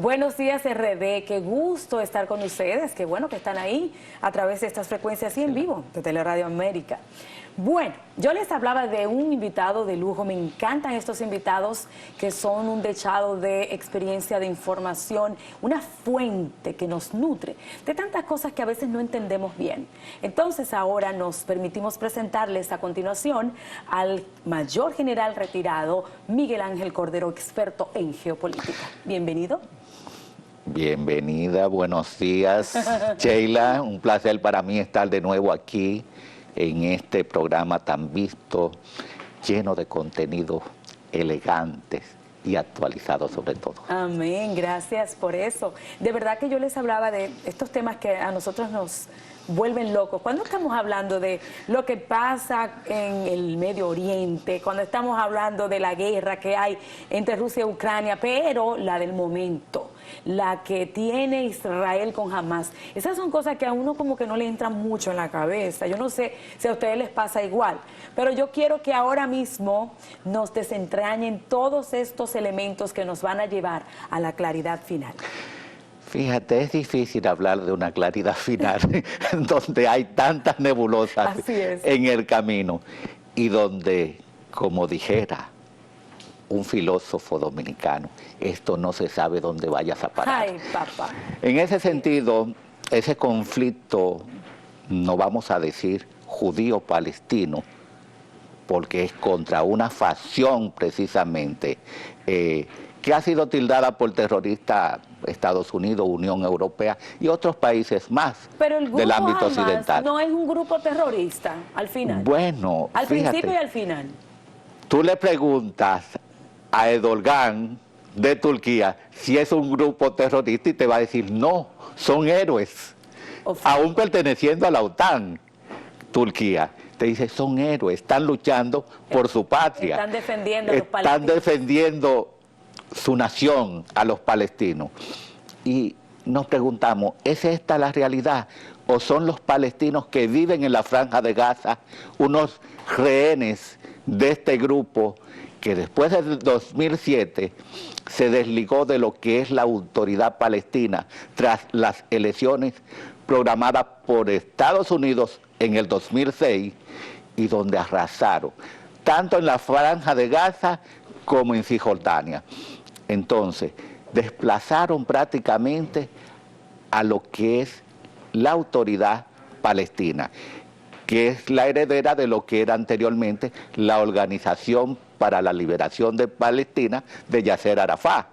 Buenos días, RD. Qué gusto estar con ustedes. Qué bueno que están ahí a través de estas frecuencias y en vivo de Teleradio América. Bueno, yo les hablaba de un invitado de lujo. Me encantan estos invitados que son un dechado de experiencia, de información, una fuente que nos nutre de tantas cosas que a veces no entendemos bien. Entonces ahora nos permitimos presentarles a continuación al mayor general retirado Miguel Ángel Cordero, experto en geopolítica. Bienvenido. Bienvenida, buenos días, Sheila. Un placer para mí estar de nuevo aquí en este programa tan visto, lleno de contenidos elegantes y actualizados sobre todo. Amén, gracias por eso. De verdad que yo les hablaba de estos temas que a nosotros nos vuelven locos. Cuando estamos hablando de lo que pasa en el Medio Oriente, cuando estamos hablando de la guerra que hay entre Rusia y Ucrania, pero la del momento, la que tiene Israel con Hamas, esas son cosas que a uno como que no le entran mucho en la cabeza. Yo no sé si a ustedes les pasa igual, pero yo quiero que ahora mismo nos desentrañen todos estos elementos que nos van a llevar a la claridad final. Fíjate, es difícil hablar de una claridad final donde hay tantas nebulosas en el camino y donde, como dijera un filósofo dominicano, esto no se sabe dónde vayas a parar. Ay, papá. En ese sentido, ese conflicto, no vamos a decir judío-palestino, porque es contra una facción precisamente que ha sido tildada por terroristas Estados Unidos, Unión Europea y otros países más del ámbito occidental. No es un grupo terrorista al final. Bueno, al principio y al final. Tú le preguntas a Erdogan de Turquía si es un grupo terrorista y te va a decir no, son héroes, aún perteneciendo a la OTAN. Turquía te dice son héroes, están luchando por su patria, están defendiendo a los palestinos, están defendiendo su nación, a los palestinos. Y nos preguntamos, ¿es esta la realidad? ¿O son los palestinos que viven en la Franja de Gaza unos rehenes de este grupo que después del 2007 se desligó de lo que es la autoridad palestina tras las elecciones programadas por Estados Unidos en el 2006 y donde arrasaron, tanto en la Franja de Gaza como en Cisjordania? Entonces, desplazaron prácticamente a lo que es la autoridad palestina, que es la heredera de lo que era anteriormente la Organización para la Liberación de Palestina de Yasser Arafat.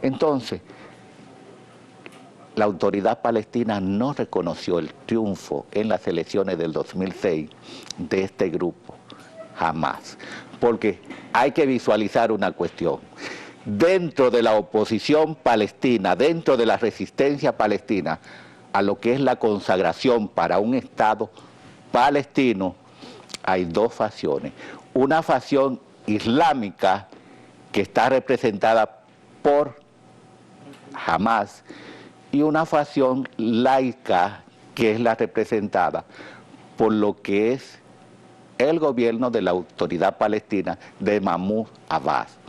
Entonces, la autoridad palestina no reconoció el triunfo en las elecciones del 2006 de este grupo, jamás, porque hay que visualizar una cuestión. Dentro de la oposición palestina, dentro de la resistencia palestina a lo que es la consagración para un Estado palestino, hay dos facciones. Una facción islámica que está representada por Hamas y una facción laica que es la representada por lo que es el gobierno de la autoridad palestina de Mahmoud Abbas.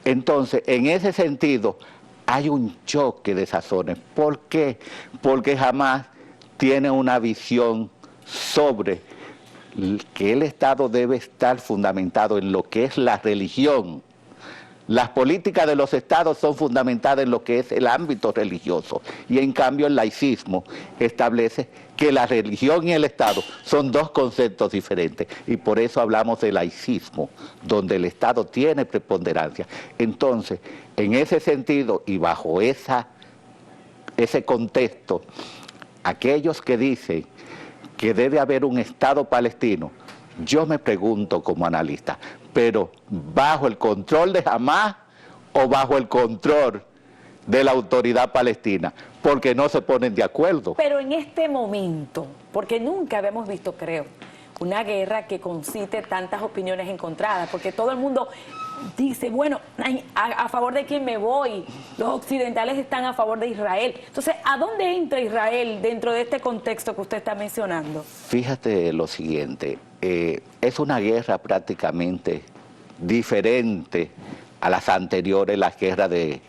Entonces, en ese sentido, hay un choque de sazones. ¿Por qué? Porque Hamas tiene una visión sobre que el Estado debe estar fundamentado en lo que es la religión. Las políticas de los estados son fundamentadas en lo que es el ámbito religioso y en cambio el laicismo establece que la religión y el Estado son dos conceptos diferentes y por eso hablamos de laicismo, donde el Estado tiene preponderancia. Entonces, en ese sentido y bajo ese contexto, aquellos que dicen que debe haber un Estado palestino, yo me pregunto como analista, pero ¿bajo el control de Hamas o bajo el control de la autoridad palestina? Porque no se ponen de acuerdo. Pero en este momento, porque nunca habíamos visto, creo, una guerra que concite tantas opiniones encontradas, porque todo el mundo dice, bueno, a favor de quién me voy, los occidentales están a favor de Israel. Entonces, ¿a dónde entra Israel dentro de este contexto que usted está mencionando? Fíjate lo siguiente, es una guerra prácticamente diferente a las anteriores, las guerras de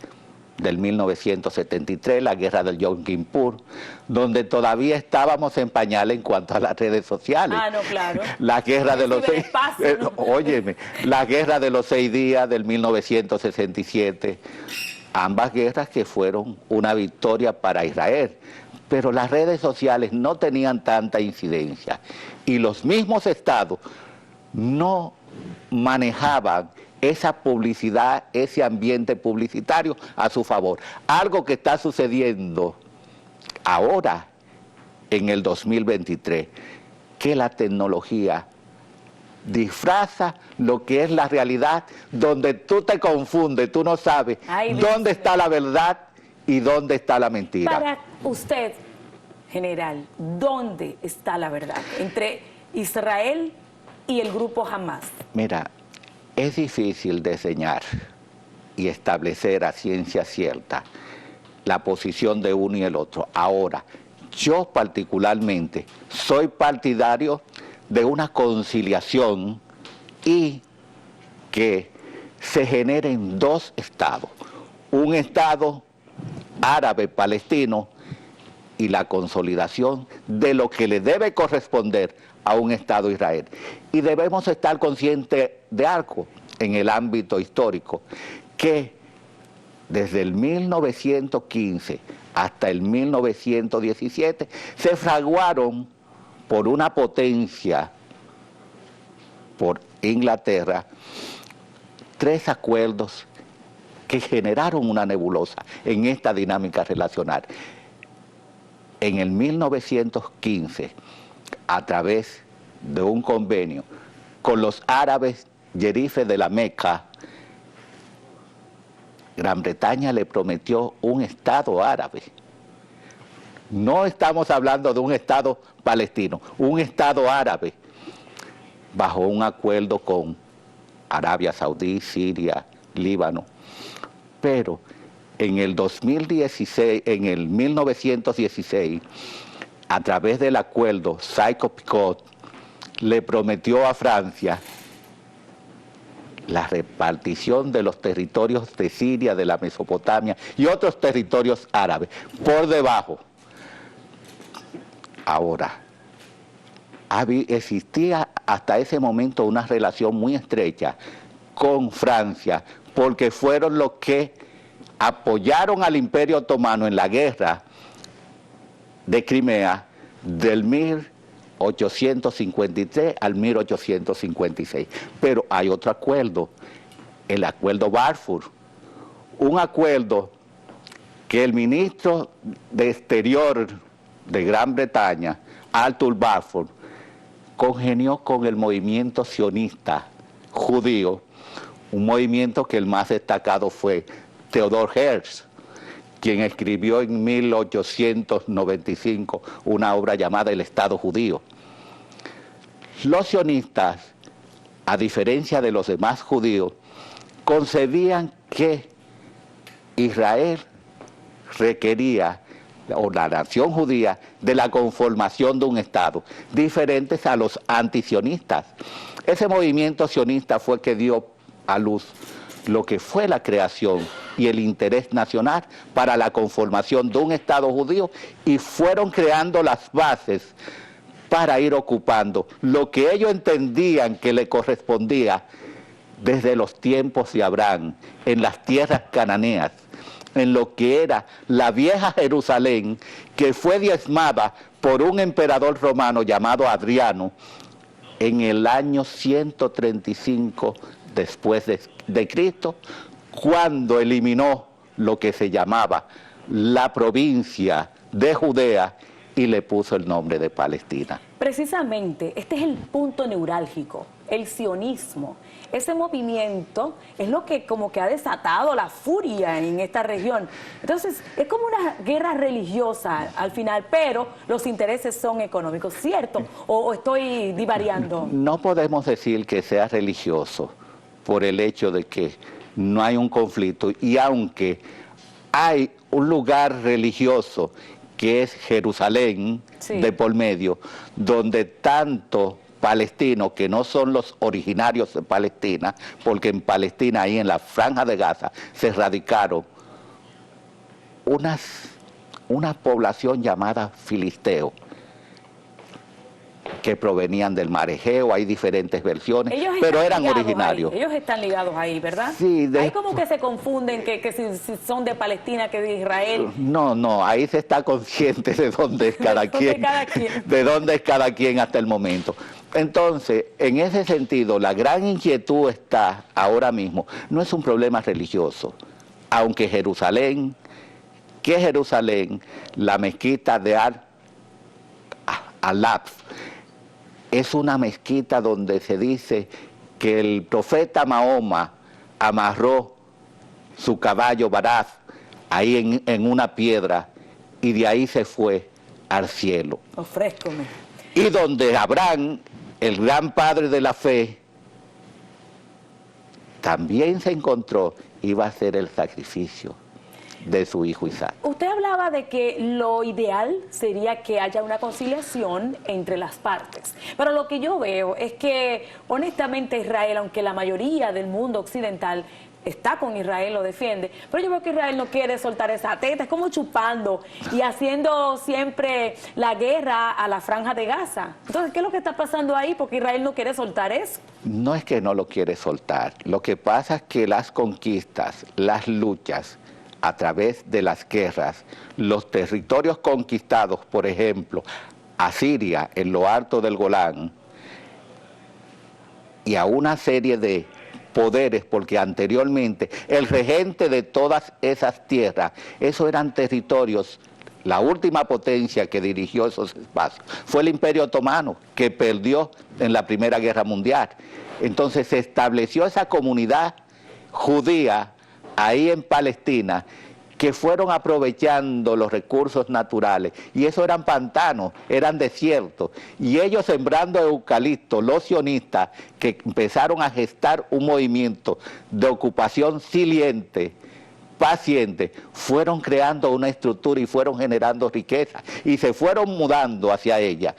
del 1973, la guerra del Yom Kippur, donde todavía estábamos en pañales en cuanto a las redes sociales. Ah, no, claro. La guerra de los seis, espacio, ¿no? óyeme, la guerra de los 6 días del 1967, ambas guerras que fueron una victoria para Israel, pero las redes sociales no tenían tanta incidencia y los mismos estados no manejaban esa publicidad, ese ambiente publicitario a su favor. Algo que está sucediendo ahora en el 2023, que la tecnología disfraza lo que es la realidad, donde tú te confundes, tú no sabes dónde está la verdad y dónde está la mentira. Para usted, general, ¿dónde está la verdad entre Israel y el grupo Hamas? Mira, es difícil diseñar y establecer a ciencia cierta la posición de uno y el otro. Ahora, yo particularmente soy partidario de una conciliación y que se generen 2 estados, un estado árabe palestino y la consolidación de lo que le debe corresponder a un Estado Israel. Y debemos estar conscientes de algo en el ámbito histórico, que desde el 1915 hasta el 1917 se fraguaron por una potencia, por Inglaterra, 3 acuerdos que generaron una nebulosa en esta dinámica relacional. En el 1915, a través de un convenio con los árabes yerifes de la Meca, Gran Bretaña le prometió un Estado árabe. No estamos hablando de un Estado palestino, un Estado árabe, bajo un acuerdo con Arabia Saudí, Siria, Líbano. Pero en el 2016, en el 1916, a través del acuerdo Sykes-Picot, le prometió a Francia la repartición de los territorios de Siria, de la Mesopotamia y otros territorios árabes, por debajo. Ahora, existía hasta ese momento una relación muy estrecha con Francia, porque fueron los que apoyaron al Imperio Otomano en la guerra de Crimea del 1853 al 1856. Pero hay otro acuerdo, el acuerdo Balfour, un acuerdo que el ministro de Exterior de Gran Bretaña, Arthur Balfour, congenió con el movimiento sionista judío, un movimiento que el más destacado fue Theodor Herzl, quien escribió en 1895 una obra llamada El Estado Judío. Los sionistas, a diferencia de los demás judíos, concebían que Israel requería, o la nación judía, de la conformación de un Estado, diferentes a los antisionistas. Ese movimiento sionista fue que dio a luz lo que fue la creación y el interés nacional para la conformación de un Estado judío, y fueron creando las bases para ir ocupando lo que ellos entendían que le correspondía desde los tiempos de Abraham, en las tierras cananeas, en lo que era la vieja Jerusalén, que fue diezmada por un emperador romano llamado Adriano en el año 135 después de Cristo, cuando eliminó lo que se llamaba la provincia de Judea y le puso el nombre de Palestina. Precisamente, este es el punto neurálgico, el sionismo. Ese movimiento es lo que como que ha desatado la furia en esta región. Entonces, es como una guerra religiosa al final, pero los intereses son económicos, ¿cierto? ¿O estoy divariando? No podemos decir que sea religioso por el hecho de que no hay un conflicto, y aunque hay un lugar religioso que es Jerusalén, sí, de por medio, donde tanto palestinos que no son los originarios de Palestina, porque en Palestina, ahí en la Franja de Gaza, se radicaron una población llamada filisteo, que provenían del mar Egeo, hay diferentes versiones, pero eran originarios. Ellos están ligados ahí, ¿verdad? Sí. Hay como que se confunden que si son de Palestina, que de Israel. No, ahí se está consciente de dónde es cada quien, de dónde es cada quien hasta el momento. Entonces, en ese sentido, la gran inquietud está ahora mismo, no es un problema religioso, aunque Jerusalén, la mezquita de Al-Aqsa, es una mezquita donde se dice que el profeta Mahoma amarró su caballo Baraz ahí en una piedra y de ahí se fue al cielo. Ofrézcome. Y donde Abraham, el gran padre de la fe, también se encontró, iba a hacer el sacrificio de su hijo Isaac. Usted hablaba de que lo ideal sería que haya una conciliación entre las partes, pero lo que yo veo es que honestamente Israel, aunque la mayoría del mundo occidental está con Israel, lo defiende, pero yo veo que Israel no quiere soltar esa teta, es como chupando y haciendo siempre la guerra a la franja de Gaza. Entonces, ¿qué es lo que está pasando ahí? Porque Israel no quiere soltar eso. No es que no lo quiere soltar, lo que pasa es que las conquistas, las luchas, a través de las guerras, los territorios conquistados, por ejemplo, a Siria, en lo alto del Golán, y a una serie de poderes, porque anteriormente el regente de todas esas tierras, esos eran territorios, la última potencia que dirigió esos espacios fue el Imperio Otomano, que perdió en la Primera Guerra Mundial. Entonces se estableció esa comunidad judía ahí en Palestina, que fueron aprovechando los recursos naturales, y eso eran pantanos, eran desiertos, y ellos sembrando eucalipto, los sionistas, que empezaron a gestar un movimiento de ocupación siliente, paciente, fueron creando una estructura y fueron generando riqueza, y se fueron mudando hacia ella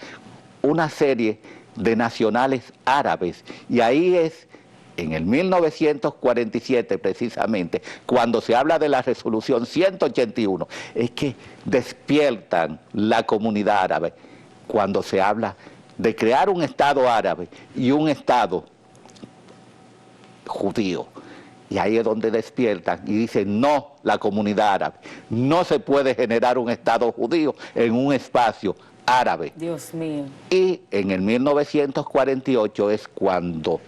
una serie de nacionales árabes, y ahí es en el 1947 precisamente, cuando se habla de la resolución 181, es que despiertan la comunidad árabe, cuando se habla de crear un Estado árabe y un Estado judío. Y ahí es donde despiertan y dicen, no, la comunidad árabe, no se puede generar un Estado judío en un espacio árabe. Dios mío. Y en el 1948 es cuando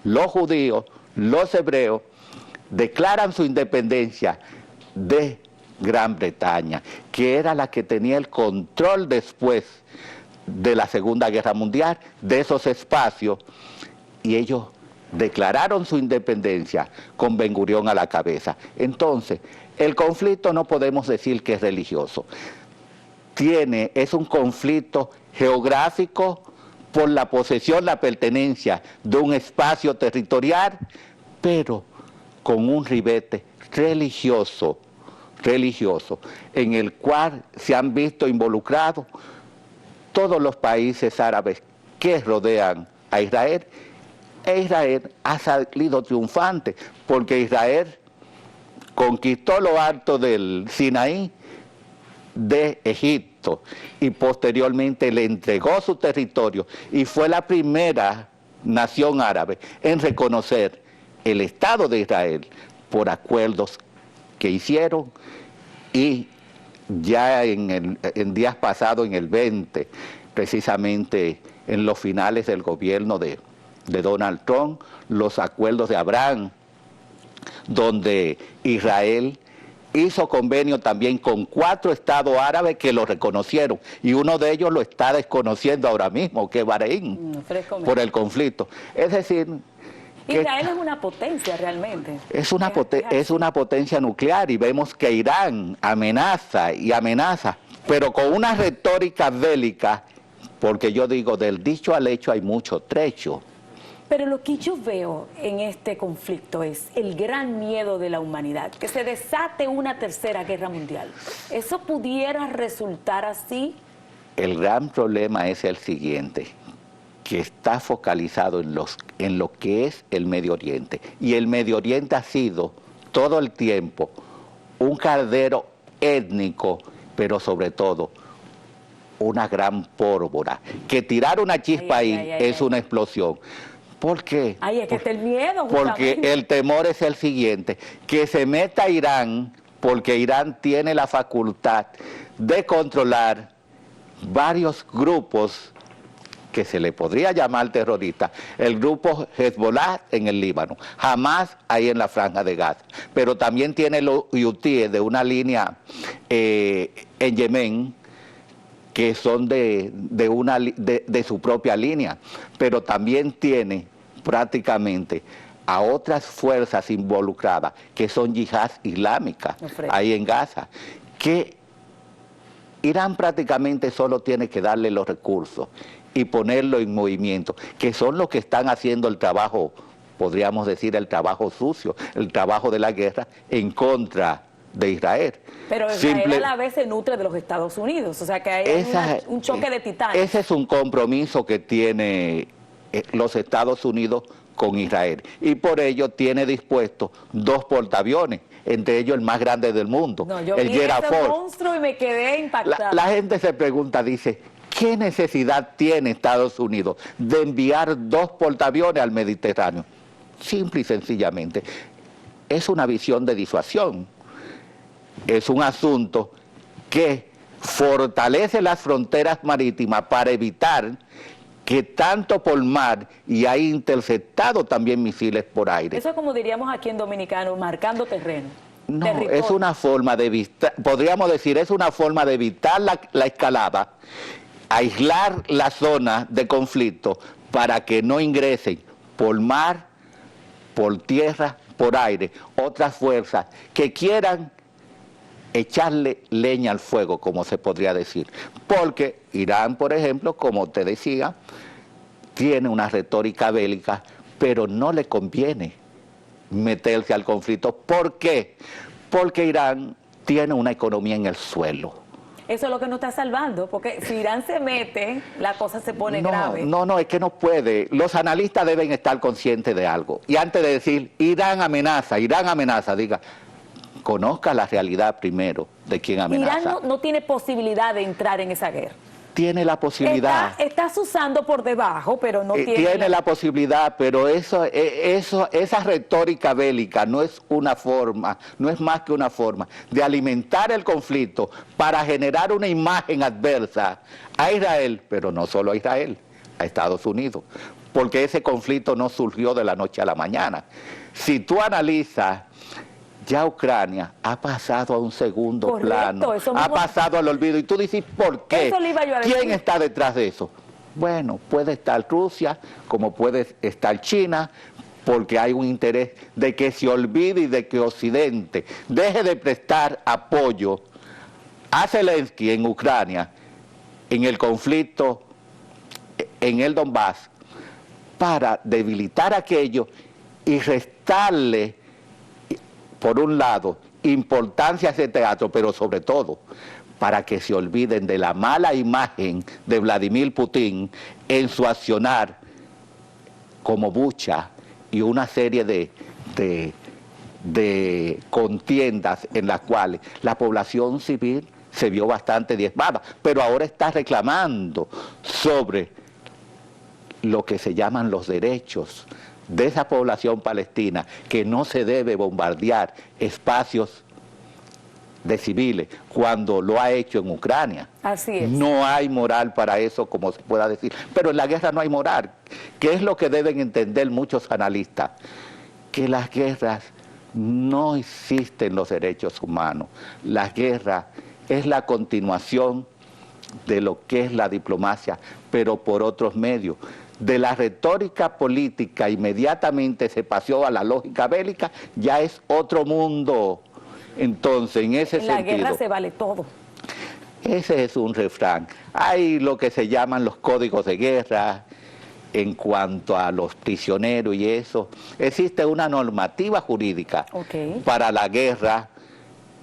los judíos, los hebreos, declaran su independencia de Gran Bretaña, que era la que tenía el control después de la Segunda Guerra Mundial de esos espacios, y ellos declararon su independencia con Ben Gurión a la cabeza. Entonces, el conflicto no podemos decir que es religioso. Es un conflicto geográfico, por la posesión, la pertenencia de un espacio territorial, pero con un ribete religioso, en el cual se han visto involucrados todos los países árabes que rodean a Israel, e Israel ha salido triunfante, porque Israel conquistó lo alto del Sinaí de Egipto y posteriormente le entregó su territorio y fue la primera nación árabe en reconocer el Estado de Israel por acuerdos que hicieron, y ya en días pasados, en el 20, precisamente en los finales del gobierno de Donald Trump, los acuerdos de Abraham, donde Israel hizo convenio también con 4 estados árabes que lo reconocieron, y uno de ellos lo está desconociendo ahora mismo, que es Bahrein, por el conflicto. Es decir, Israel es una potencia realmente. Es una potencia nuclear, y vemos que Irán amenaza y amenaza, pero con una retórica bélica, porque yo digo, del dicho al hecho hay mucho trecho. Pero lo que yo veo en este conflicto es el gran miedo de la humanidad, que se desate una tercera guerra mundial. ¿Eso pudiera resultar así? El gran problema es el siguiente, que está focalizado en lo que es el Medio Oriente. Y el Medio Oriente ha sido todo el tiempo un caldero étnico, pero sobre todo una gran pólvora. Que tirar una chispa es una explosión. ¿Por qué? Ahí es que está el miedo. Porque el temor es el siguiente, que se meta Irán, porque Irán tiene la facultad de controlar varios grupos que se le podría llamar terroristas, el grupo Hezbollah en el Líbano, Hamas ahí en la Franja de Gaza, pero también tiene los hutíes de una línea en Yemen, que son de su propia línea, pero también tiene prácticamente a otras fuerzas involucradas, que son yihad islámica, ahí en Gaza, que Irán prácticamente solo tiene que darle los recursos y ponerlo en movimiento, que son los que están haciendo el trabajo, podríamos decir el trabajo sucio, el trabajo de la guerra en contra de Israel. Pero Israel a la vez se nutre de los Estados Unidos, o sea que hay un choque de titanes. Ese es un compromiso que tiene los Estados Unidos con Israel, y por ello tiene dispuesto 2 portaaviones, entre ellos el más grande del mundo, no, yo el vi ese monstruo y me quedé impactada. La gente se pregunta, dice, ¿qué necesidad tiene Estados Unidos de enviar 2 portaaviones al Mediterráneo? Simple y sencillamente, es una visión de disuasión. Es un asunto que fortalece las fronteras marítimas para evitar que tanto por mar, y ha interceptado también misiles por aire. Eso es como diríamos aquí en dominicano, marcando terreno. No, es una forma de evitar, podríamos decir, es una forma de evitar la escalada, aislar la zona de conflicto para que no ingresen por mar, por tierra, por aire, otras fuerzas que quieran echarle leña al fuego, como se podría decir. Porque Irán, por ejemplo, como te decía, tiene una retórica bélica, pero no le conviene meterse al conflicto. ¿Por qué? Porque Irán tiene una economía en el suelo. Eso es lo que nos está salvando, porque si Irán se mete, la cosa se pone grave. No, es que no puede. Los analistas deben estar conscientes de algo. Y antes de decir, Irán amenaza, diga, conozca la realidad primero de quién amenaza. Irán no tiene posibilidad de entrar en esa guerra. Tiene la posibilidad. Estás usando por debajo, pero no tiene... Tiene la posibilidad, pero esa retórica bélica no es una forma, no es más que una forma de alimentar el conflicto para generar una imagen adversa a Israel, pero no solo a Israel, a Estados Unidos, porque ese conflicto no surgió de la noche a la mañana. Si tú analizas, ya Ucrania ha pasado a un segundo plano, ha pasado al olvido. Y tú dices, ¿por qué? ¿Quién está detrás de eso? Bueno, puede estar Rusia, como puede estar China, porque hay un interés de que se olvide y de que Occidente deje de prestar apoyo a Zelensky en Ucrania, en el conflicto en el Donbass, para debilitar aquello y restarle, por un lado, importancia a ese teatro, pero sobre todo, para que se olviden de la mala imagen de Vladimir Putin en su accionar como Bucha y una serie de contiendas en las cuales la población civil se vio bastante diezmada, pero ahora está reclamando sobre lo que se llaman los derechos de esa población palestina, que no se debe bombardear espacios de civiles cuando lo ha hecho en Ucrania. Así es. No hay moral para eso, como se pueda decir, pero en la guerra no hay moral, que es lo que deben entender muchos analistas, que en las guerras no existen los derechos humanos. La guerra es la continuación de lo que es la diplomacia, pero por otros medios. De la retórica política inmediatamente se pasó a la lógica bélica, ya es otro mundo. Entonces, en ese sentido... En la guerra se vale todo. Ese es un refrán. Hay lo que se llaman los códigos de guerra en cuanto a los prisioneros y eso. Existe una normativa jurídica para la guerra,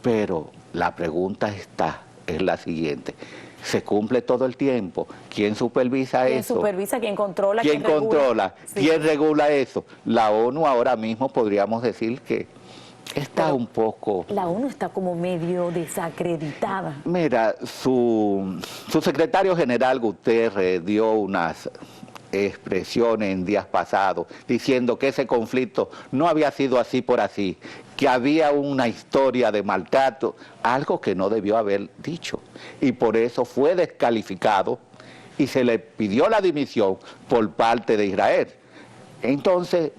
pero la pregunta es la siguiente. ¿Se cumple todo el tiempo? ¿Quién supervisa eso? ¿Quién supervisa? ¿Quién controla? ¿Quién controla? Sí. ¿Quién regula eso? La ONU ahora mismo podríamos decir que está un poco... La ONU está como medio desacreditada. Mira, su secretario general Guterres dio unas expresiones en días pasados diciendo que ese conflicto no había sido así por así, que había una historia de maltrato, algo que no debió haber dicho, y por eso fue descalificado y se le pidió la dimisión por parte de Israel. Entonces,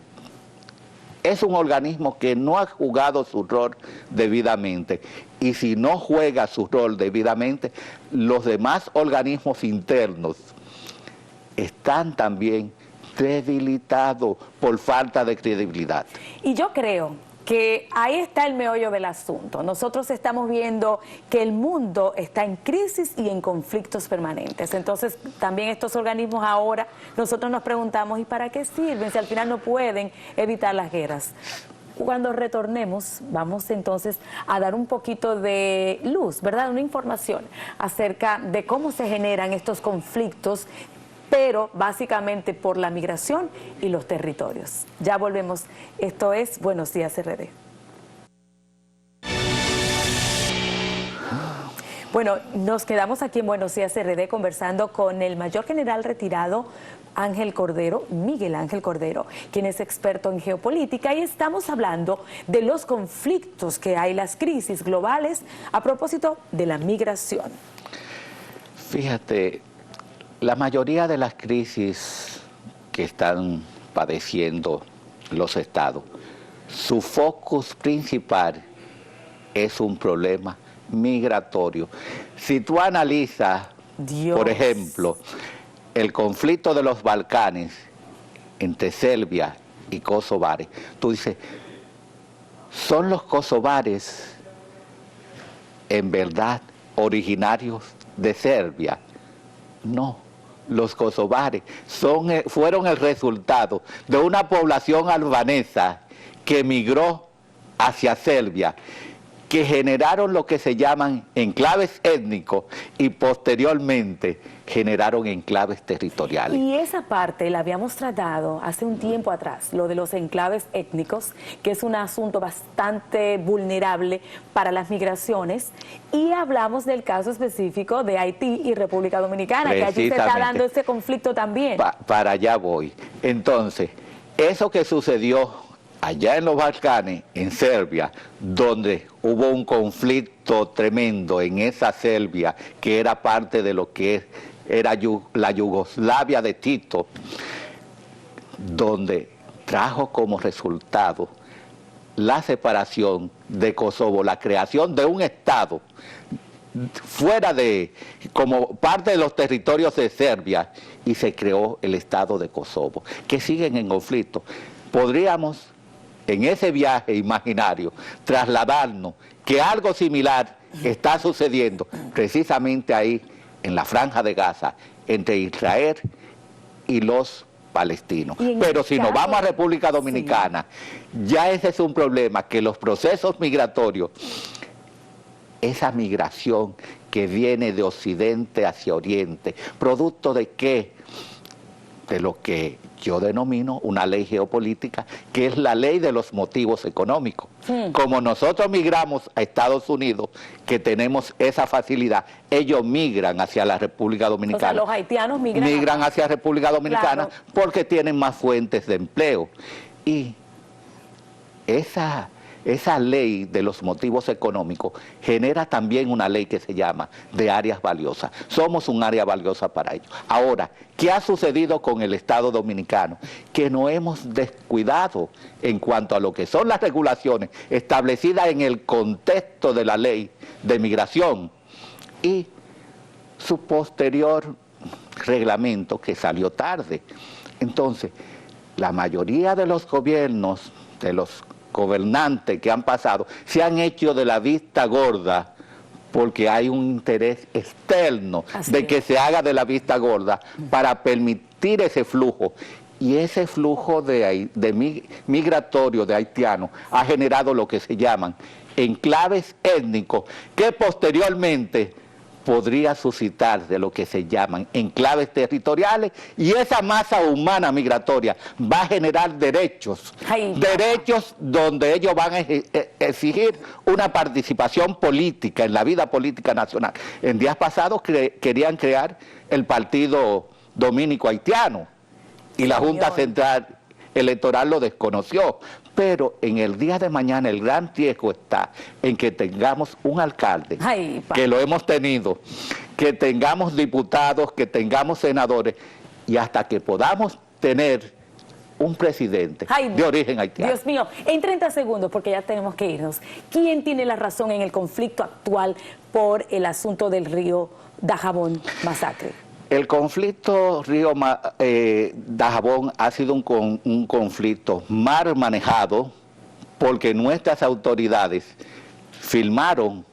es un organismo que no ha jugado su rol debidamente, y si no juega su rol debidamente, los demás organismos internos están también debilitados por falta de credibilidad. Y yo creo que ahí está el meollo del asunto. Nosotros estamos viendo que el mundo está en crisis y en conflictos permanentes. Entonces, también estos organismos ahora, nosotros nos preguntamos, ¿y para qué sirven si al final no pueden evitar las guerras? Cuando retornemos, vamos entonces a dar un poquito de luz, ¿verdad? Una información acerca de cómo se generan estos conflictos, pero básicamente por la migración y los territorios. Ya volvemos. Esto es Buenos Días RD. Bueno, nos quedamos aquí en Buenos Días RD conversando con el mayor general retirado Ángel Cordero, Miguel Ángel Cordero, quien es experto en geopolítica, y estamos hablando de los conflictos que hay, las crisis globales a propósito de la migración. Fíjate, la mayoría de las crisis que están padeciendo los estados, su focus principal es un problema migratorio. Si tú analizas, por ejemplo, el conflicto de los Balcanes entre Serbia y kosovares, tú dices, ¿son los kosovares en verdad originarios de Serbia? No. Los kosovares fueron el resultado de una población albanesa que emigró hacia Serbia, que generaron lo que se llaman enclaves étnicos y posteriormente generaron enclaves territoriales. Y esa parte la habíamos tratado hace un tiempo atrás, lo de los enclaves étnicos, que es un asunto bastante vulnerable para las migraciones, y hablamos del caso específico de Haití y República Dominicana, que allí se está dando ese conflicto también. Para allá voy. Entonces, eso que sucedió allá en los Balcanes, en Serbia, donde hubo un conflicto tremendo en esa Serbia, que era parte de lo que era la Yugoslavia de Tito, donde trajo como resultado la separación de Kosovo, la creación de un Estado fuera como parte de los territorios de Serbia, y se creó el Estado de Kosovo, que siguen en conflicto. Podríamos, en ese viaje imaginario, trasladarnos que algo similar está sucediendo precisamente ahí en la Franja de Gaza, entre Israel y los palestinos. Pero si nos vamos a República Dominicana, ya ese es un problema, que los procesos migratorios, esa migración que viene de occidente hacia oriente, ¿producto de qué? De lo que yo denomino una ley geopolítica, que es la ley de los motivos económicos. Como nosotros migramos a Estados Unidos, que tenemos esa facilidad, ellos migran hacia la República Dominicana. O sea, los haitianos migran hacia República Dominicana, claro, porque tienen más fuentes de empleo. Y esa ley de los motivos económicos genera también una ley que se llama de áreas valiosas. Somos un área valiosa para ellos. Ahora, ¿qué ha sucedido con el Estado dominicano? Que nos hemos descuidado en cuanto a lo que son las regulaciones establecidas en el contexto de la ley de migración y su posterior reglamento, que salió tarde. Entonces, la mayoría de los gobiernos, de los gobernantes que han pasado, se han hecho de la vista gorda, porque hay un interés externo de que se haga de la vista gorda para permitir ese flujo. Y ese flujo migratorio de haitianos ha generado lo que se llaman enclaves étnicos, que posteriormente podría suscitar de lo que se llaman enclaves territoriales, y esa masa humana migratoria va a generar derechos, derechos donde ellos van a exigir una participación política en la vida política nacional. En días pasados querían crear el Partido Dominico Haitiano y la Junta Central Electoral lo desconoció, pero en el día de mañana el gran riesgo está en que tengamos un alcalde, que lo hemos tenido, que tengamos diputados, que tengamos senadores, y hasta que podamos tener un presidente de origen haitiano. Dios mío, en 30 segundos, porque ya tenemos que irnos, ¿quién tiene la razón en el conflicto actual por el asunto del río Dajabón masacre? El conflicto río Dajabón ha sido un conflicto mal manejado porque nuestras autoridades firmaron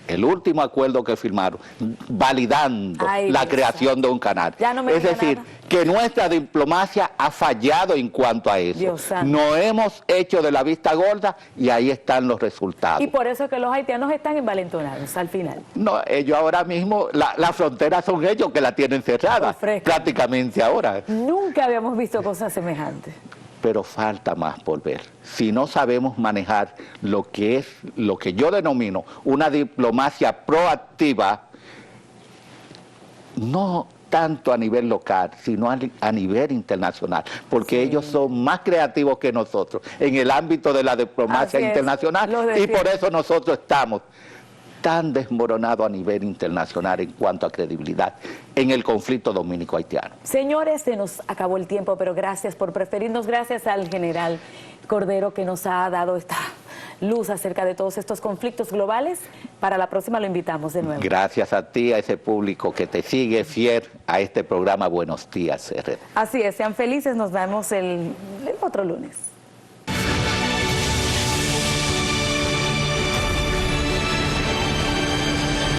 el último acuerdo que firmaron, validando la creación de un canal. Es decir, que nuestra diplomacia ha fallado en cuanto a eso. No hemos hecho de la vista gorda y ahí están los resultados. Y por eso es que los haitianos están envalentonados al final. No, ellos ahora mismo, la frontera son ellos que la tienen cerrada, prácticamente ahora. Nunca habíamos visto cosas semejantes. Pero falta más por ver. Si no sabemos manejar lo que yo denomino una diplomacia proactiva, no tanto a nivel local, sino a nivel internacional, porque ellos son más creativos que nosotros en el ámbito de la diplomacia internacional, y por eso nosotros estamos tan desmoronado a nivel internacional en cuanto a credibilidad en el conflicto dominico-haitiano. Señores, se nos acabó el tiempo, pero gracias por preferirnos, gracias al general Cordero que nos ha dado esta luz acerca de todos estos conflictos globales. Para la próxima lo invitamos de nuevo. Gracias a ti, a ese público que te sigue fiel a este programa Buenos Días, RD. Así es, sean felices, nos vemos el otro lunes.